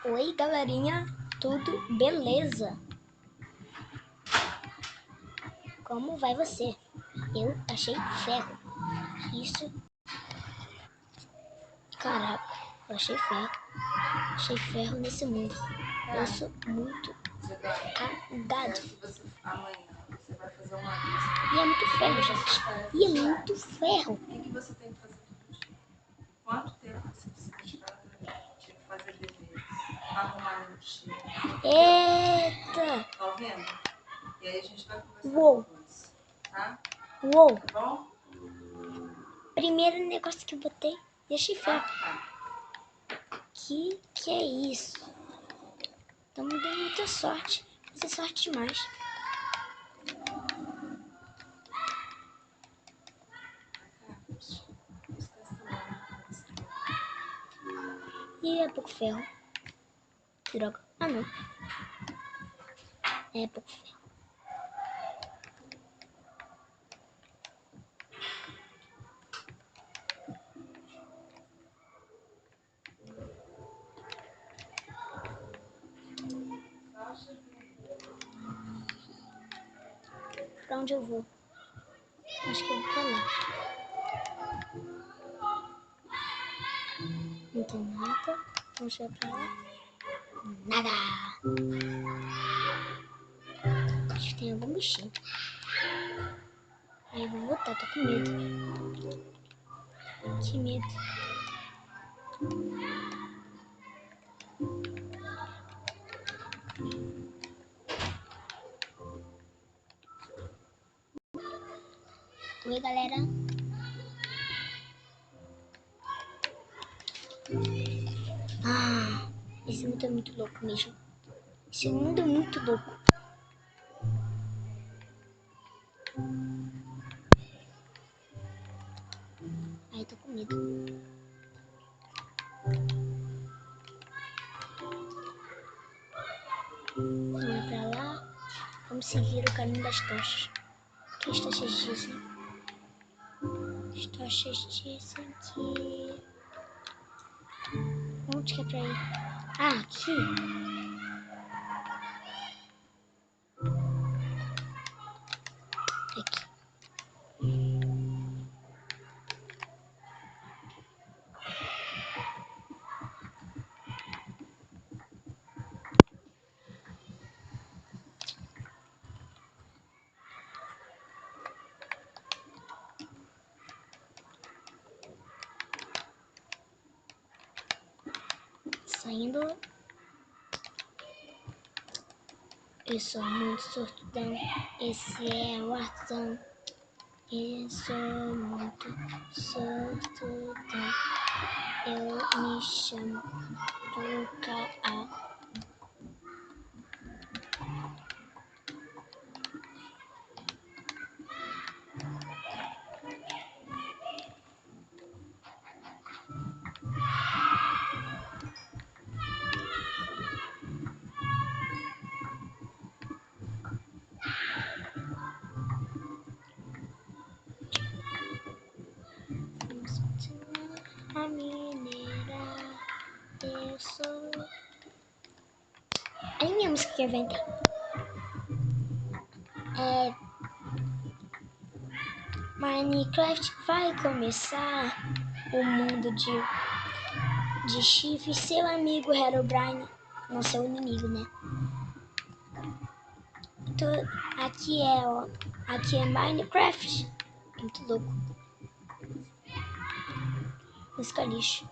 Oi, galerinha, tudo beleza? Como vai você? Eu achei ferro. Isso, caraca, eu achei ferro. Achei ferro nesse mundo. Eu sou muito cagado. Você vai fazer uma lista. E é muito ferro, gente. E é muito ferro. O que você tem que fazer todo dia? Quanto tempo você precisa tirar de fazer deveres? Arrumar a mochila? Eita! Tá vendo? E aí a gente vai conversar Uou. depois, tá? Uou! Tá bom? Primeiro negócio que eu botei, deixei ferro. Tá. Que é isso? Estamos dando muita sorte. Isso é sorte demais. E é pouco ferro. Droga. Ah, não. É pouco ferro. Pra onde eu vou? Acho que eu vou pra lá. Não tem nada. Vamos chegar pra lá. Nada. Acho que tem algum bichinho. Aí eu vou voltar, tô com medo. Que medo. Oi, galera. Ah, esse mundo é muito louco mesmo. Esse mundo é muito louco. Ai, tô com medo. Vamos pra lá. Vamos seguir o caminho das tochas. O que as tochas dizem? As tochas dizem que... Onde que é pra ir? Ah, aqui. Aqui. Saindo. Eu sou muito sortudão. Esse é o Artão. Eu sou muito sortudão. Eu me chamo Tuca. A mineira. Eu sou... É minha música que vai entrar. Minecraft vai começar. O mundo de chifre. Seu amigo Herobrine. Não seu inimigo, né? Aqui é Minecraft. Muito louco. Música lixo.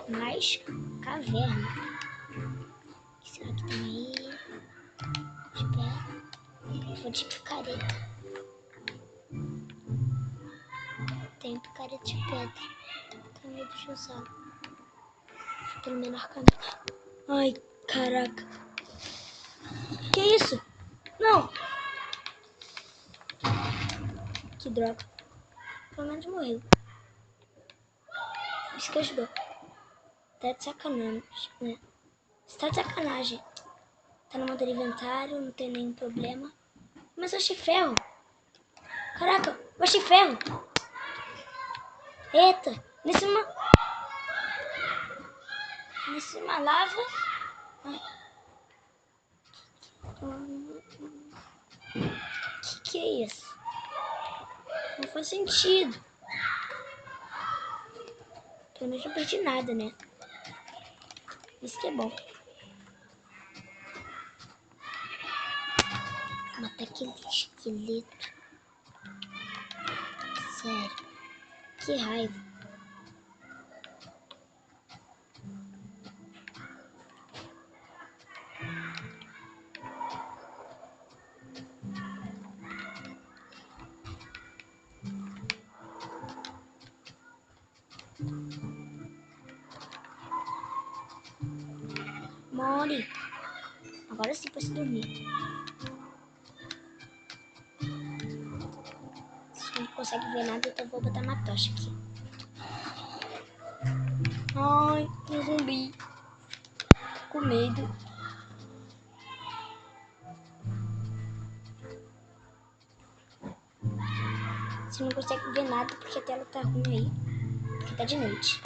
Mais caverna. O que será que tem aí? De pé. Vou de picareta. Tem picareta de pedra. Tenho medo de usar. Pelo menor caminho. Ai, caraca. Que isso? Não! Que droga. Pelo menos morreu. Isso que ajudou. Tá de sacanagem, né? Você tá de sacanagem. Tá no modo inventário, não tem nenhum problema. Mas eu achei ferro. Caraca, eu achei ferro. Eita, nesse uma lava. Que é isso? Não faz sentido. Pelo menos não perdi nada, né? Isso que é bom. Matar aquele esqueleto. Sério. Que raiva. More. Agora sim posso dormir. Se não consegue ver nada, então vou botar uma tocha aqui. Ai, um zumbi. Tô com medo. Você não consegue ver nada porque a tela tá ruim aí. Porque tá de noite.